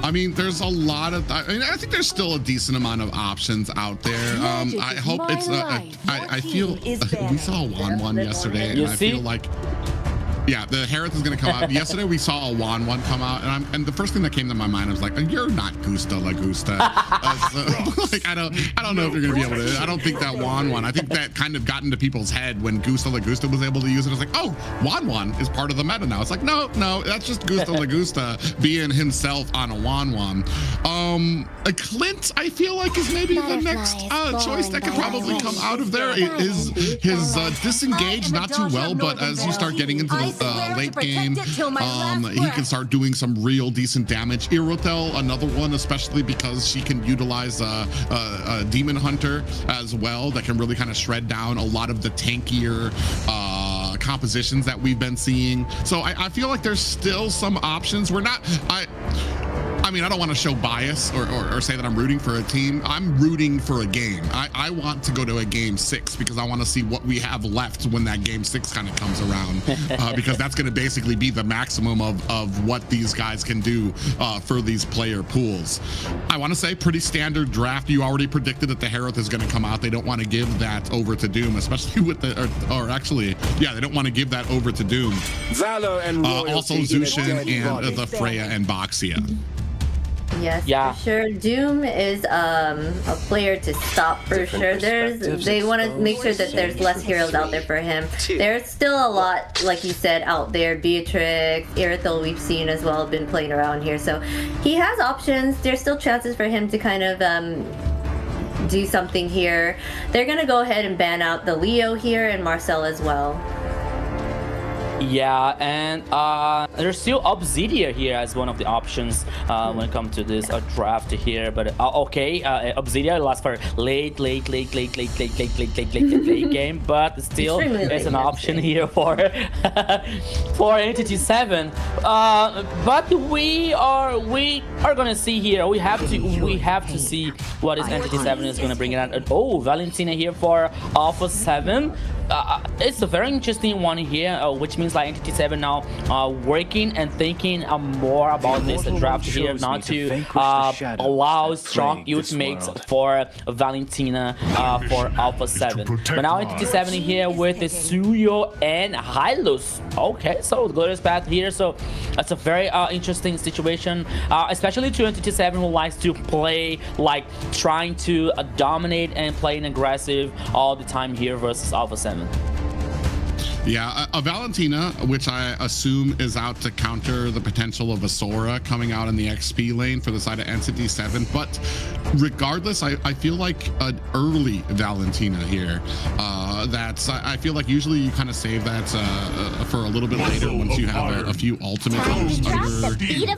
I mean, there's a lot of. I mean, I think there's still a decent amount of options out there. I hope it's. I feel we saw one yesterday, and I feel like. Yeah, the Hereth is going to come out. Yesterday we saw a one come out, and the first thing that came to my mind was like, "You're not Gusta La Gusta." Like I don't know if you're going to be able to. I don't think that one. I think that kind of got into people's head when Gusta La Gusta was able to use it. I was like, "Oh, one is part of the meta now." It's like, no, that's just Gusta La Gusta being himself on a one. A Clint, I feel like is maybe the next choice that could probably come out of there. His disengage not too well, but as you start getting into the late game, he can start doing some real decent damage. Irotel, another one, especially because she can utilize a Demon Hunter as well, that can really kind of shred down a lot of the tankier compositions that we've been seeing. So I feel like there's still some options. I mean, I don't want to show bias or say that I'm rooting for a team. I'm rooting for a game. I want to go to a game 6 because I want to see what we have left when that game 6 kind of comes around, because that's going to basically be the maximum of what these guys can do for these player pools. I want to say pretty standard draft. You already predicted that the Hereth is going to come out. They don't want to give that over to Doom, especially with the, or actually, yeah, they don't want to give that over to Doom. Valor and also Zushin and the Freya and Boxia. Yes, yeah, for sure. Doom is a player to stop for sure. They want to make sure that there's less heroes out there for him. There's still a lot, like you said, out there. Beatrix, Irothel we've seen as well, been playing around here. So he has options. There's still chances for him to kind of do something here. They're going to go ahead and ban out the Leo here and Marcel as well. Yeah, and there's still Obsidia here as one of the options when it comes to this draft here. But okay, Obsidia lasts for late game, but still it's an option here for for Entity7. But we are gonna see here. We have to see what is Entity7 is gonna bring it out. Oh, Valentina here for Alpha7. It's a very interesting one here, which means like Entity7 now working and thinking more about this draft here, not to allow strong ultimates for Valentina for Alpha7. But now Entity7 here with the Suyo and Hylos. Okay, so Glorious Path here. So that's a very interesting situation, especially to Entity7 who likes to play like trying to dominate and playing aggressive all the time here versus Alpha7. Yeah, a Valentina, which I assume is out to counter the potential of a Sora coming out in the XP lane for the side of Entity7. But regardless, I feel like an early Valentina here. I feel like usually you kind of save that for a little bit later once you have a few ultimates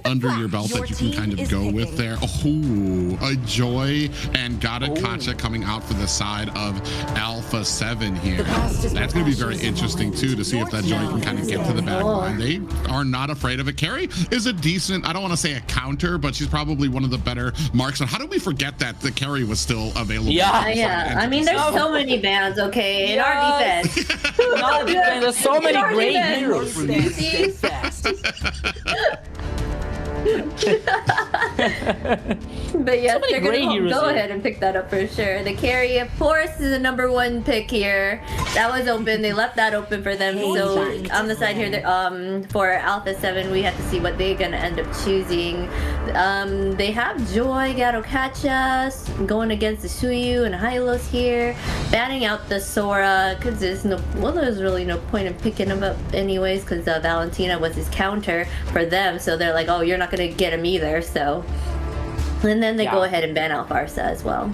under your belt that you can kind of go with there. Oh, a Joy and Kacha coming out for the side of Alpha7 here. That's going to be very interesting too, to see if that Joy can kind of get to the back line. They are not afraid of it. Carrie is a decent, I don't want to say a counter, but she's probably one of the better marks. And how did we forget that the Carrie was still available? Yeah. I mean, there's so many bans, okay, in our defense. There's so many great heroes. But yes, they're gonna go ahead and pick that up for sure. The carry, of course, is the #1 pick here. That was open. They left that open for them. So on the side here, for Alpha7, we have to see what they're gonna end up choosing. They have Joy, Kacha going against the Suyu and Hylos here, banning out the Sora because there's really no point in picking him up anyways, because Valentina was his counter for them. So they're like, oh, you're not gonna get him either. So, and then they go ahead and ban out Barca as well.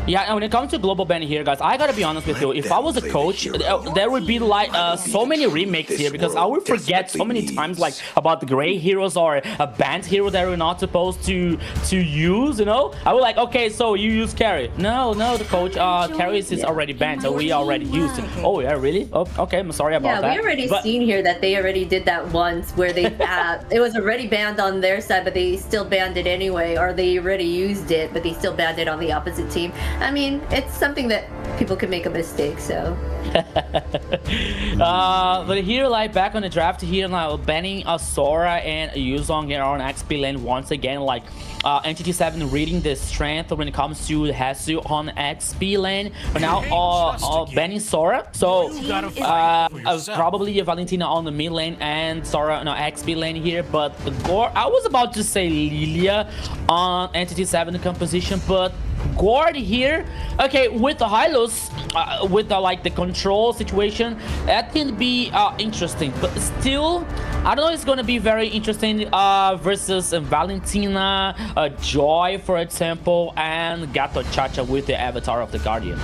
Yeah, and when it comes to global ban here, guys, I gotta be honest with you. If I was a coach, there would be like so many remakes here, because I would forget so many times like about the gray heroes or a banned hero that we're not supposed to use. You know, I would like, okay, so you use carry. No, the coach, carry is already banned, so we already used it. Oh yeah, really? Oh, okay, I'm sorry about that. Yeah, we already seen here that they already did that once, where they it was already banned on their side, but they still banned it anyway, or they already used it, but they still banned it on the opposite team. I mean, it's something that people can make a mistake. So. But here, like back on the draft here, now banning Sora and Yuzong here on XP lane once again. Like Entity7 reading the strength when it comes to Hesu on XP lane. But now banning Sora. So probably Valentina on the mid lane and Sora on XP lane here. But Gore, I was about to say Lilia on Entity7 composition, but Gord here, okay, with the Hylos, with the like the control situation, that can be interesting, but still I don't know, it's gonna be very interesting versus Valentina, Joy for example, and Gato Chacha with the avatar of the Guardian.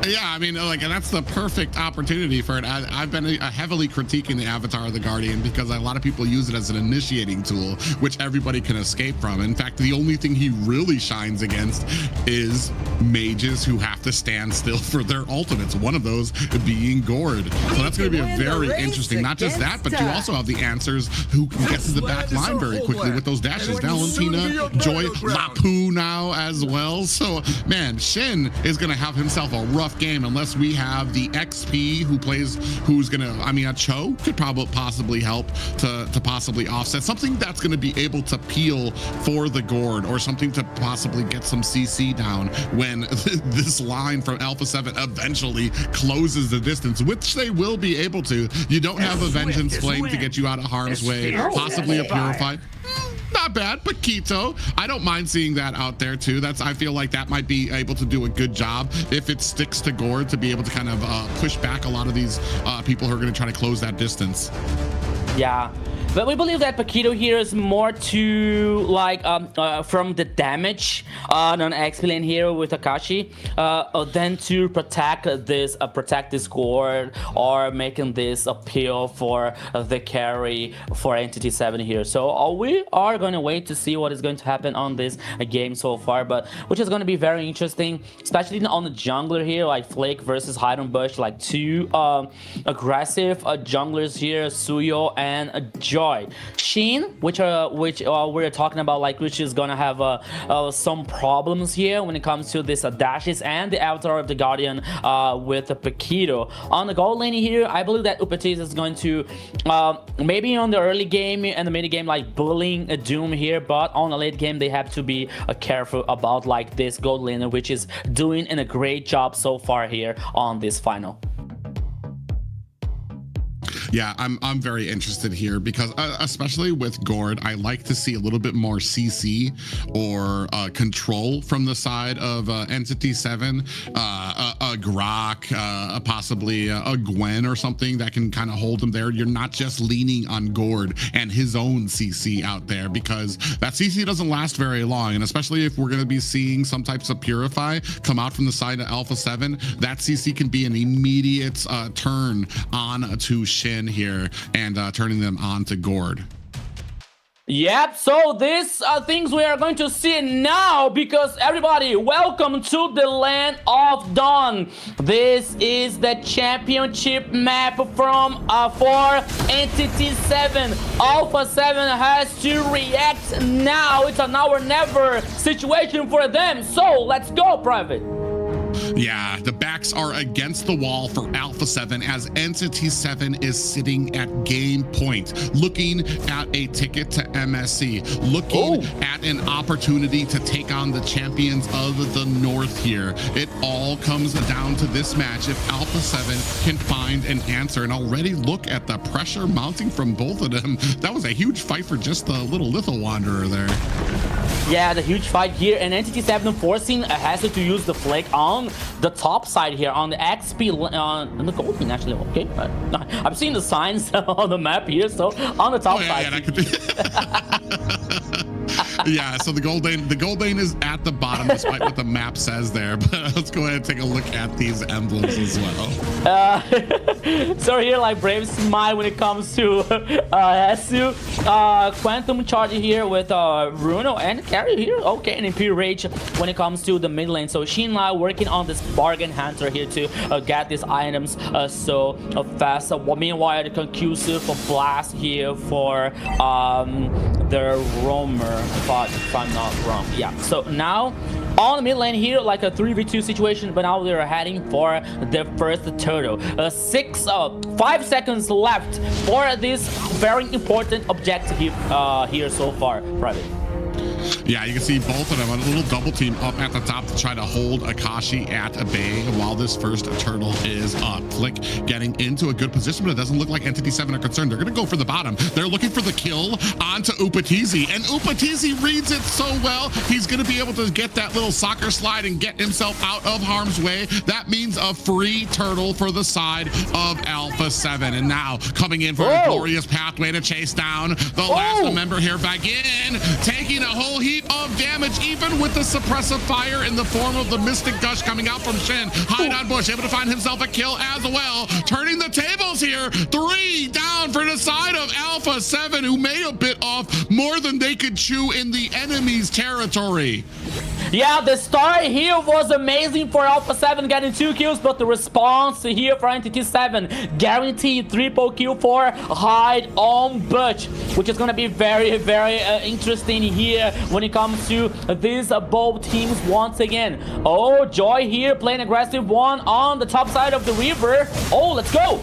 Yeah, I mean, like, and that's the perfect opportunity for it. I've been heavily critiquing the Avatar of the Guardian because a lot of people use it as an initiating tool, which everybody can escape from. In fact, the only thing he really shines against is mages who have to stand still for their ultimates, one of those being Gord. So that's going to be a very interesting, not just that, but you also have the answers who can get to the back line very quickly with those dashes. Valentina, Joy, Lapu now as well. So, man, Shin is going to have himself a rough game unless we have the XP who's gonna, I mean, a Cho could probably possibly help to possibly offset something that's gonna be able to peel for the Gord, or something to possibly get some CC down when this line from Alpha7 eventually closes the distance, which they will be able to. You don't have a Vengeance Flame to get you out of harm's way, possibly a Purify. Not bad, but Quito, I don't mind seeing that out there too. I feel like that might be able to do a good job if it sticks to Gord to be able to kind of push back a lot of these people who are going to try to close that distance. Yeah. But we believe that Paquito here is more to like from the damage on XP lane here with Akashi than to protect this Gord or making this appeal for the carry for Entity7 here. So we are going to wait to see what is going to happen on this game so far, but which is going to be very interesting, especially on the jungler here, like Flake versus Hide and Bush, like two aggressive junglers here, Suyo and Joy. Sheen, which we're talking about, like, which is gonna have some problems here when it comes to this dashes and the avatar of the Guardian with the Paquito. On the gold lane here, I believe that Upatis is going to maybe on the early game and the mid game like bullying a Doom here, but on the late game they have to be careful about like this gold laner, which is doing a great job so far here on this final. Yeah, I'm very interested here because especially with Gord, I like to see a little bit more CC or control from the side of Entity7, a Grok, possibly a Gwen or something that can kind of hold him there. You're not just leaning on Gord and his own CC out there, because that CC doesn't last very long, and especially if we're going to be seeing some types of Purify come out from the side of Alpha7, that CC can be an immediate turn on to Shin here and turning them on to Gord. Yep, so these are things we are going to see now, because everybody, welcome to the Land of Dawn. This is the championship map from for Entity7. Alpha7 has to react now. It's a now or never situation for them. So let's go, Private. Yeah, the backs are against the wall for Alpha7 as Entity7 is sitting at game point, looking at a ticket to MSC, looking at an opportunity to take on the champions of the North here. It all comes down to this match if Alpha7 can find an answer, and already look at the pressure mounting from both of them. That was a huge fight for just the little Little Wanderer there. Yeah, the huge fight here, and Entity7 forcing Hasu to use the Flake on the top side here, on the XP, on the gold lane actually, okay. I'm seeing the signs on the map here, so on the top side. Yeah, so the gold lane is at the bottom, despite what the map says there. But let's go ahead and take a look at these emblems as well. So here, like Brave Smile when it comes to Hasu, Quantum Charge here with Bruno and Carry here. Okay, and Imperial Rage when it comes to the mid lane. So Shinla working on this bargain hunter here to get these items so fast. Meanwhile, the conclusive blast here for the Roamer if I'm not wrong. Yeah, so now on the mid lane here, like a 3v2 situation, but now they're heading for the first turtle. 5 seconds left for this very important objective here so far, Private. Yeah, you can see both of them on a little double team up at the top to try to hold Akashi at bay while this first turtle is up. Flick getting into a good position, but it doesn't look like Entity7 are concerned. They're going to go for the bottom. They're looking for the kill onto Upatizi, and Upatizi reads it so well. He's going to be able to get that little soccer slide and get himself out of harm's way. That means a free turtle for the side of Alpha7. And now coming in for a glorious pathway to chase down the last member here, Bagin, taking a whole heap of damage, even with the suppressive fire in the form of the Mystic Gush coming out from Shin. Hide on Bush, able to find himself a kill as well. Turning the tables here. 3 down for the side of Alpha7, who made a bit off more than they could chew in the enemy's territory. Yeah, the start here was amazing for Alpha7 getting 2 kills, but the response here for Entity7, guaranteed triple kill for Hide on Butch, which is going to be very, very interesting here when it comes to these both teams once again. Oh, Joy here playing aggressive one on the top side of the river. Oh, let's go.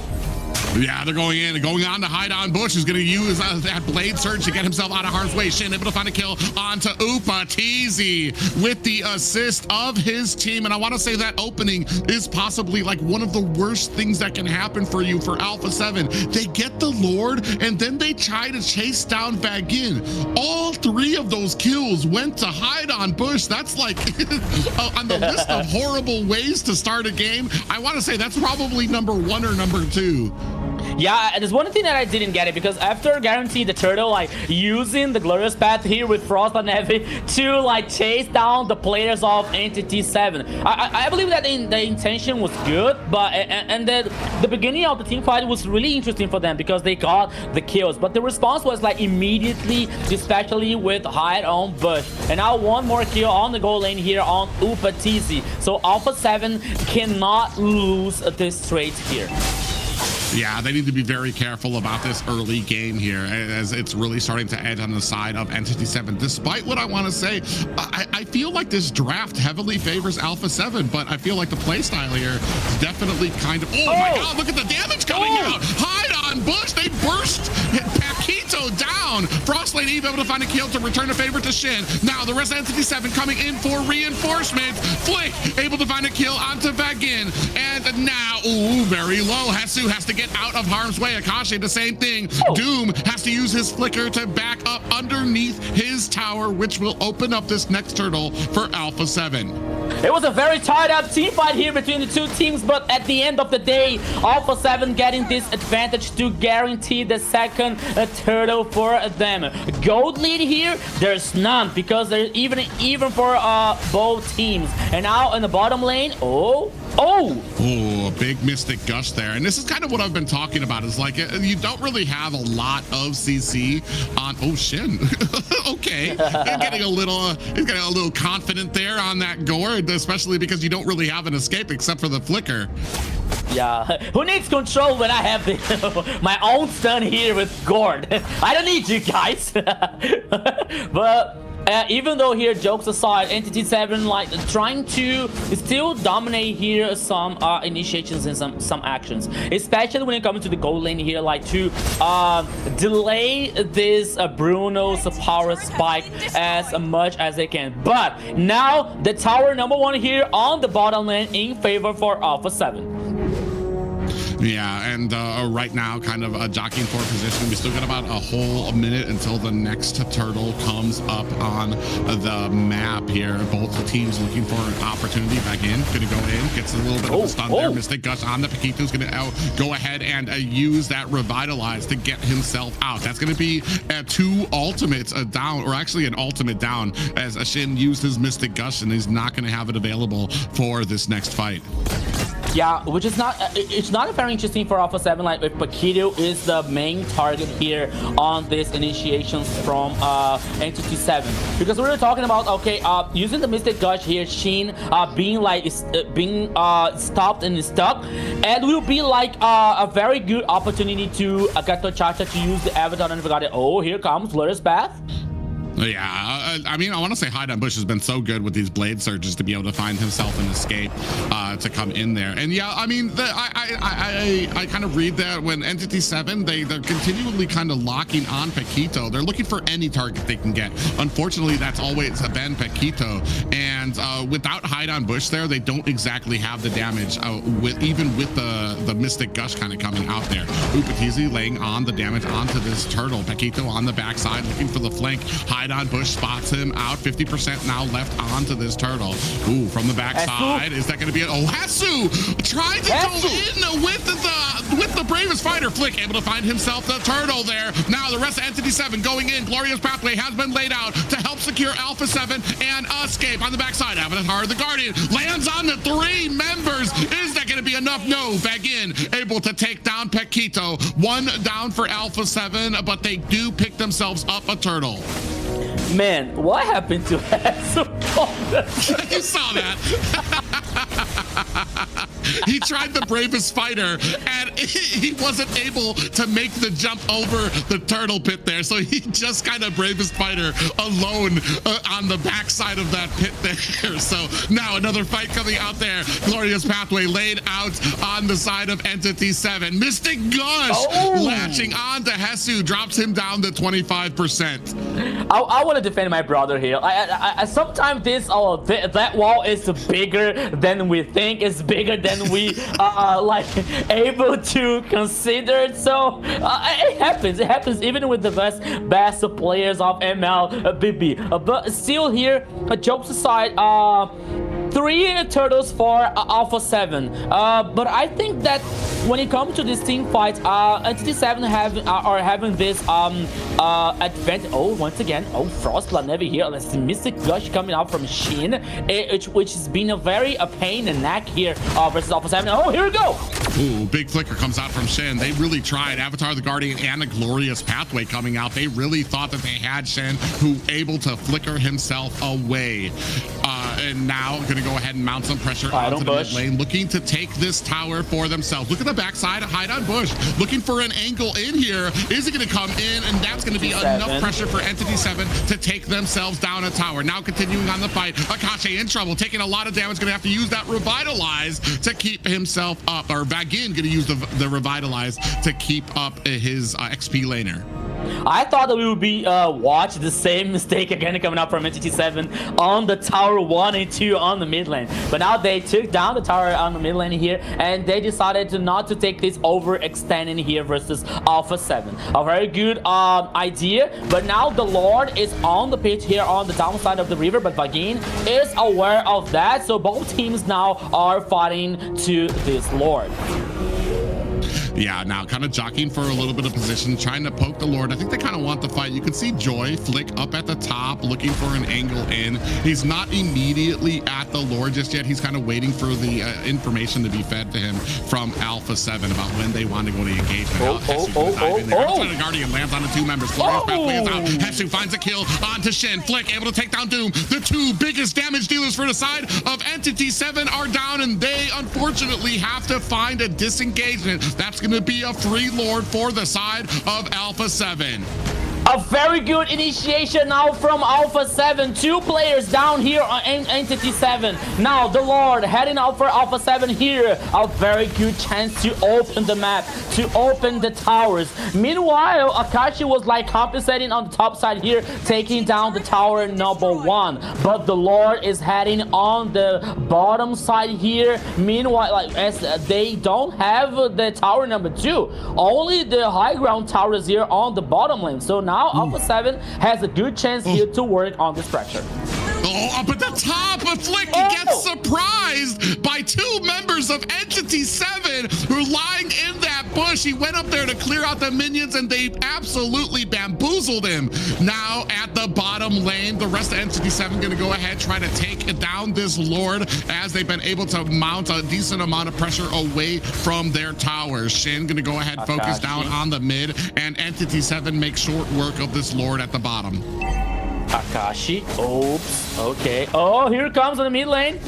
Yeah, they're going in and going on to Hide on Bush. Who's going to use that blade surge to get himself out of harm's way. Shin able to find a kill onto Upatizi with the assist of his team. And I want to say that opening is possibly like one of the worst things that can happen for you for Alpha7. They get the Lord and then they try to chase down Bagin. All 3 of those kills went to Hide on Bush. That's like on the list of horrible ways to start a game. I want to say that's probably number 1 or number 2. Yeah, there's one thing that I didn't get it, because after Guarantee the Turtle, like, using the Glorious Path here with Frost and Heavy to, like, chase down the players of Entity7. I believe that the intention was good, but, and then the beginning of the team fight was really interesting for them because they got the kills, but the response was, like, immediately, especially with Hide on Bush. And now one more kill on the goal lane here on Upatizi. So Alpha7 cannot lose this trade here. Yeah, they need to be very careful about this early game here, as it's really starting to edge on the side of Entity7. Despite what I want to say, I feel like this draft heavily favors Alpha7, but I feel like the playstyle here is definitely kind of... Oh my God, look at the damage coming out! Hide on Bush, they burst Paquito down! Frostlane Eve able to find a kill to return a favor to Shin. Now the rest of Entity7 coming in for reinforcements. Flick able to find a kill onto Bagin. And now, ooh, very low. Hasu has to get out of harm's way. Akashi, the same thing. Doom has to use his flicker to back up underneath his tower, which will open up this next turtle for Alpha7. It was a very tied up team fight here between the two teams, but at the end of the day, Alpha7 getting this advantage to guarantee the second turtle for them. Gold lead here, there's none, because there's even for both teams. And now in the bottom lane, oh, a big Mystic Gush there. And this is kind of what I've been talking about. Is like, you don't really have a lot of CC on... Oh, Shin. Okay. He's getting a little confident there on that gore, especially because you don't really have an escape except for the flicker. Yeah, who needs control when I have my own stun here with Gord? I don't need you guys. But even though here, jokes aside, Entity7 like trying to still dominate here some initiations and some actions, especially when it comes to the gold lane here, like to delay this Bruno's power spike as much as they can. But now the tower number 1 here on the bottom lane in favor for Alpha7. Yeah, and right now, kind of jockeying for position. We still got about a whole minute until the next turtle comes up on the map here. Both teams looking for an opportunity. Back in, gonna go in, gets a little bit of a stun there. Mystic Gush on the Paquito's gonna go ahead and use that Revitalize to get himself out. That's gonna be 2 ultimates down, or actually an ultimate down, as Shin used his Mystic Gush, and he's not gonna have it available for this next fight. Yeah, which is not, it's not very interesting for Alpha7, like if Paquito is the main target here on these initiations from Entity7. Because we were talking about, okay, using the Mystic Gush here, Shin being stopped and stuck, and will be like a very good opportunity to Gato Chacha to use the Avatar and forgot it. Oh, here comes Glorious Path. Yeah, I mean, I want to say Hide on Bush has been so good with these blade surges to be able to find himself an escape to come in there. And yeah, I mean, I kind of read that when Entity7, they're continually kind of locking on Paquito. They're looking for any target they can get. Unfortunately, that's always been Paquito. And without Hide on Bush there, they don't exactly have the damage even with the Mystic Gush kind of coming out there. Upatizi laying on the damage onto this turtle. Paquito on the backside looking for the flank. Hide on Bush spots him out. 50% now left onto this turtle. Ooh, from the backside. Is that going to be it? Oh, Hesu tried to go in with the bravest fighter. Flick able to find himself the turtle there. Now the rest of Entity7 going in. Glorious pathway has been laid out to help secure Alpha7 and escape on the backside. Avatar the Guardian lands on the 3 members. Is that going to be enough? No. Begin able to take down Paquito. 1 down for Alpha7, but they do pick themselves up a turtle. Man, what happened to Hesu? You saw that. He tried the bravest fighter and he wasn't able to make the jump over the turtle pit there. So he just kind of bravest fighter alone on the backside of that pit there. So now another fight coming out there. Glorious pathway laid out on the side of Entity7. Mystic Gush latching on to Hesu, drops him down to 25%. I want to defend my brother here. I sometimes that wall is bigger than we think. It's bigger than we like able to consider. So it happens. It happens even with the best players of MLBB. But still here, jokes aside, 3 turtles for Alpha7. But I think that when it comes to this team fight, Entity7 are having this advantage. Oh, once again, Frostblood never here. Let's see Mystic Gush coming out from Shin, which has been a very pain in the neck here versus Alpha7. Oh, here we go. Ooh, big flicker comes out from Shin. They really tried. Avatar the Guardian and a Glorious Pathway coming out. They really thought that they had Shin, who able to flicker himself away. And now going to go ahead and mount some pressure onto the mid lane, looking to take this tower for themselves. Look at the backside, Hide on Bush, looking for an angle in here. Is it going to come in? And that's going to be enough pressure for Entity7 to take themselves down a tower. Now continuing on the fight, Akashi in trouble, taking a lot of damage, going to have to use that Revitalize to keep himself up. Or Vagin going to use the Revitalize to keep up his XP laner. I thought that we would be watch the same mistake again coming up from Entity7 on the tower 1 and 2 on the mid lane. But now they took down the tower on the mid lane here, and they decided not to take this overextending here versus Alpha7. A very good idea, but now the Lord is on the pitch here on the downside of the river, but Vagin is aware of that, so both teams now are fighting to this Lord. Yeah, now kind of jockeying for a little bit of position, trying to poke the Lord. I think they kind of want the fight. You can see Joy flick up at the top, looking for an angle in. He's not immediately at the Lord just yet. He's kind of waiting for the information to be fed to him from Alpha7 about when they want to go to engagement. The Guardian lands on the 2 members. Glorious pathway is out. Hesu finds a kill onto Shin. Flick able to take down Doom. The 2 biggest damage dealers for the side of Entity7 are down, and they unfortunately have to find a disengagement. That's going to be a free Lord for the side of Alpha7. A very good initiation now from Alpha7. 2 players down here on Entity7. Now the Lord heading out for Alpha7 here. A very good chance to open the map, to open the towers. Meanwhile, Akashi was like compensating on the top side here, taking down the tower number 1. But the Lord is heading on the bottom side here. Meanwhile, like as they don't have the tower number 2, only the high ground towers here on the bottom lane. So now Alpha7 has a good chance here to work on this pressure. Oh, up at the top, Flick gets surprised by 2 members of Entity7 who are lying in that bush. He went up there to clear out the minions, and they absolutely bamboozled him. Now at the bottom lane, the rest of Entity7 going to go ahead, try to take down this Lord, as they've been able to mount a decent amount of pressure away from their towers. Shin going to go ahead, focus down on the mid, and Entity7 makes short work of this Lord at the bottom. Akashi, oops, okay. Oh, here it comes on the mid lane.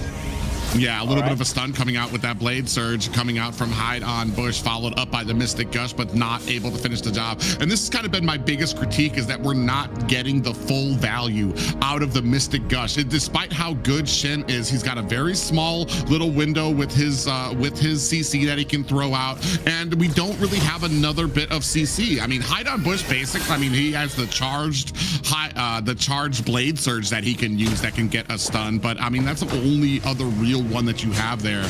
Yeah, a little bit of a stun coming out with that Blade Surge coming out from Hide on Bush, followed up by the Mystic Gush, but not able to finish the job. And this has kind of been my biggest critique, is that we're not getting the full value out of the Mystic Gush. Despite how good Shen is, he's got a very small little window with his CC that he can throw out, and we don't really have another bit of CC. I mean, Hide on Bush basics, I mean, he has the charged Blade Surge that he can use that can get a stun, but I mean, that's the only other real one that you have there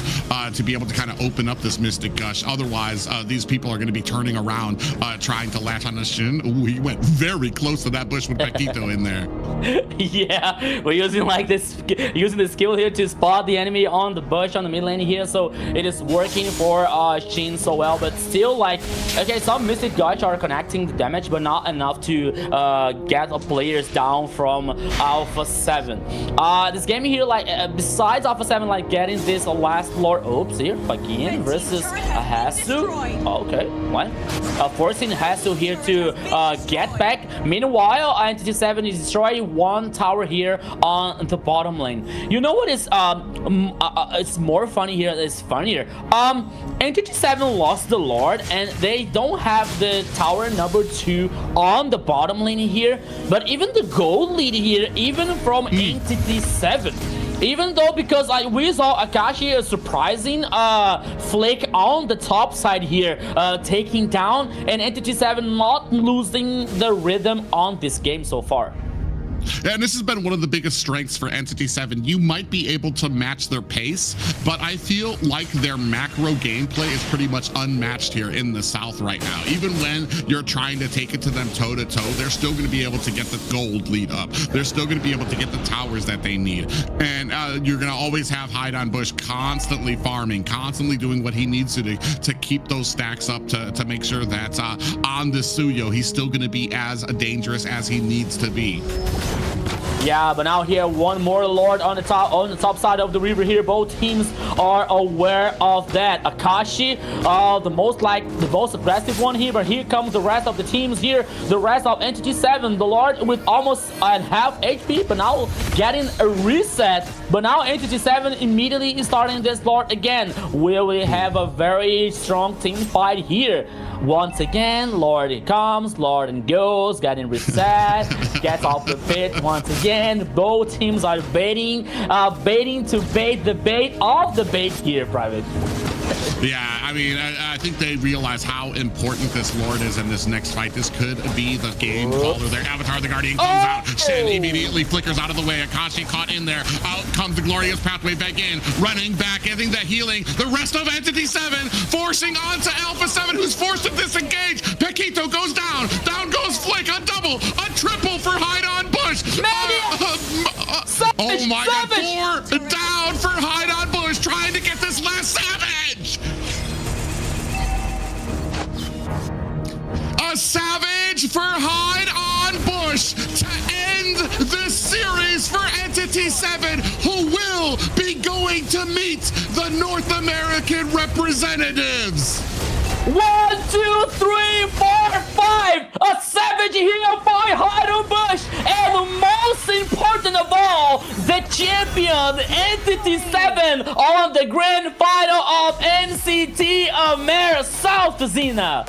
to be able to kind of open up this Mystic Gush. Otherwise, these people are going to be turning around trying to latch on the Shin. Ooh, he went very close to that Bush with Paquito in there. Yeah, we're using like using the skill here to spot the enemy on the Bush on the mid lane here, so it is working for Shin so well, but still, like, okay, some Mystic Gush are connecting the damage, but not enough to get players down from Alpha7. This game here, like, besides Alpha7, like, getting this last Lord, oops, here, again, versus Hasu. Okay, what? Forcing Hasu here to get back. Meanwhile, Entity7 is destroying one tower here on the bottom lane. You know what is, it's more funny here, it's funnier. Entity7 lost the Lord, and they don't have the tower number 2 on the bottom lane here, but even the gold lead here, even from Entity7, even though, because we saw Akashi a surprising flick on the top side here, taking down, and Entity7 not losing the rhythm on this game so far. And this has been one of the biggest strengths for Entity7. You might be able to match their pace, but I feel like their macro gameplay is pretty much unmatched here in the South right now. Even when you're trying to take it to them toe-to-toe, they're still going to be able to get the gold lead up. They're still going to be able to get the towers that they need. And you're going to always have Hide on Bush constantly farming, constantly doing what he needs to keep those stacks up to make sure that on the Suyo, he's still going to be as dangerous as he needs to be. Yeah, but now here one more Lord on the top side of the river here. Both teams are aware of that. Akashi, the most aggressive one here, but here comes the rest of the teams here. The rest of Entity7, the Lord with almost half HP, but now getting a reset. But now Entity7 immediately is starting this Lord again. Will we have a very strong team fight here? Once again, Lord it comes, Lord and goes, getting reset, gets off the pit once again. Both teams are baiting to bait the bait of the bait here, Private. Yeah, I mean, I think they realize how important this Lord is in this next fight. This could be the game caller. Their Avatar, the Guardian, comes out. Shen immediately flickers out of the way. Akashi caught in there. Out comes the Glorious Pathway back in. Running back, getting the healing. The rest of Entity7 forcing onto Alpha7, who's forced to disengage. Paquito goes down. Down goes Flick. A double, a triple for Hide on Bush. Oh my God, 4 down for Hide on Bush, trying to get this last Savage. A Savage for Hide on Bush to end the series for Entity7, who will be going to meet the North American representatives. 1, 2, 3, 4, 5. A Savage here by Hide on Bush, and most important of all, the champion Entity7 on the grand final of MCT AMER South, Zina.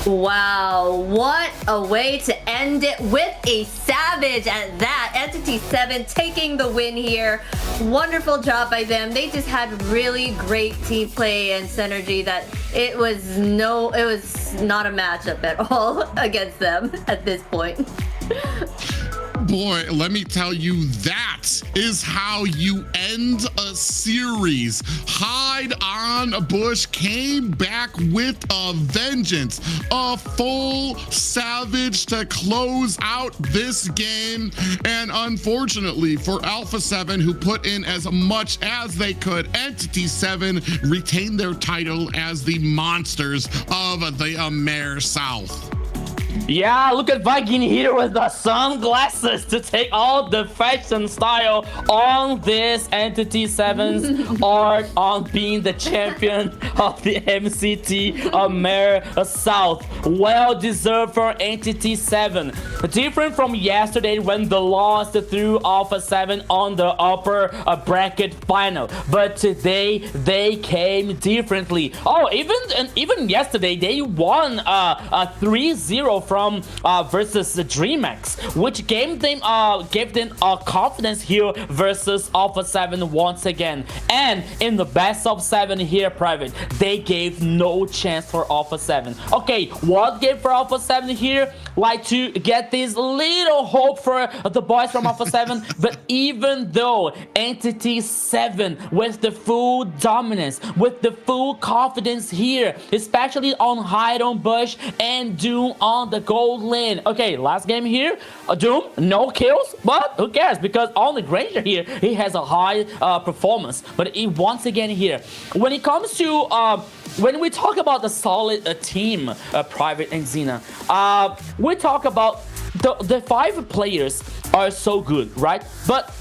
Wow, what a way to end it with a Savage at that. Entity7 taking the win here. Wonderful job by them. They just had really great team play and synergy that it was not a matchup at all against them at this point. Boy, let me tell you, that is how you end a series. Hide on Bush came back with a vengeance, a full Savage to close out this game. And unfortunately for Alpha7, who put in as much as they could, Entity7 retained their title as the monsters of the AMER South. Yeah, look at Viking here with the sunglasses to take all the fashion style on this Entity7's art on being the champion of the MCT AMER South. Well deserved for Entity7. Different from yesterday when they lost through Alpha7 on the upper bracket final. But today they came differently. Oh, even yesterday they won 3-0 from versus DreamX, which gave them confidence here versus Alpha7 once again. And in the best of 7 here, Private, they gave no chance for Alpha7. Okay, what gave for Alpha7 here? Like to get this little hope for the boys from Alpha7, but even though Entity7 with the full dominance, with the full confidence here, especially on Hide on Bush and Doom on the gold lane. Okay, last game here, Doom, no kills, but who cares? Because only Granger here, he has a high performance. But once again here, when it comes to when we talk about the solid team, Private and Xena, we talk about the 5 players are so good, right? But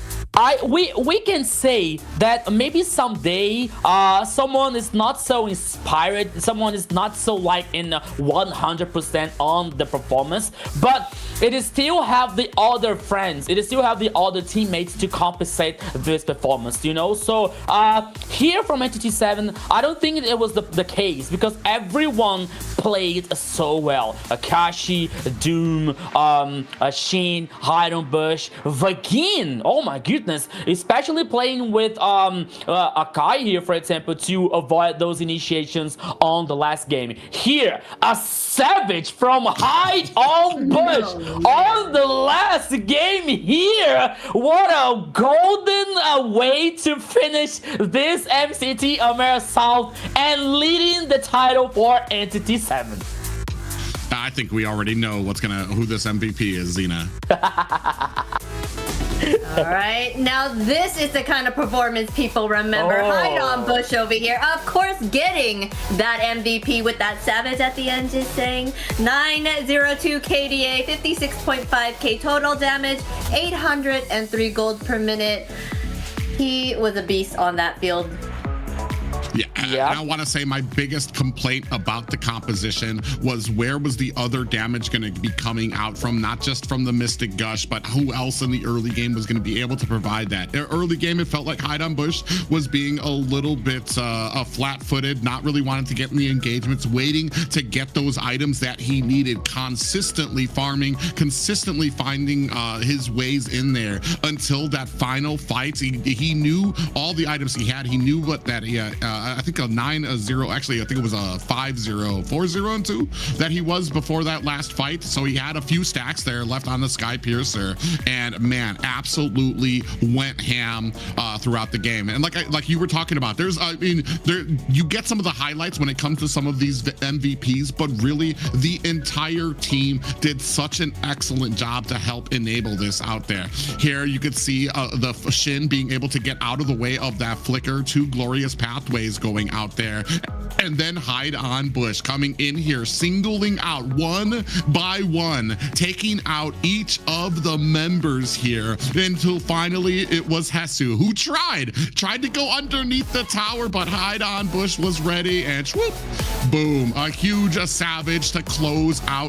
we can say that maybe someday someone is not so inspired, someone is not so like in 100% on the performance, but it is still have the other friends, it is still have the other teammates to compensate this performance, you know. So here from Entity7, I don't think it was the case, because everyone played so well. Akashi, Doom, Shin, Hide on Bush, Vagin, oh my goodness, especially playing with Akai here, for example, to avoid those initiations on the last game. Here, a Savage from Hide on Bush on the last game here. What a golden way to finish this MCT AMER South and leading the title for Entity7. I think we already know who this MVP is, Xena. All right, now this is the kind of performance people remember. Hide on Bush over here, of course, getting that MVP with that Savage at the end, just saying. 902 KDA, 56.5k total damage, 803 gold per minute. He was a beast on that field. Yeah, I want to say my biggest complaint about the composition was where was the other damage going to be coming out from, not just from the Mystic Gush, but who else in the early game was going to be able to provide that. Early game, it felt like Hide on Bush was being a little bit flat-footed, not really wanting to get in the engagements, waiting to get those items that he needed, consistently farming, consistently finding his ways in there until that final fight. He knew all the items he had. He knew what that I think a 9-0, actually I think it was a 5-0, 4-0 and 2 that he was before that last fight. So he had a few stacks there left on the Sky Piercer, and man, absolutely went ham throughout the game. And like you were talking about, you get some of the highlights when it comes to some of these MVPs, but really the entire team did such an excellent job to help enable this out there. Here you could see the Shin being able to get out of the way of that flicker, 2 glorious pathways going out there, and then Hide on Bush coming in here, singling out one by one, taking out each of the members here, until finally it was Hesu who tried to go underneath the tower, but Hide on Bush was ready, and swoop, boom, a huge Savage to close out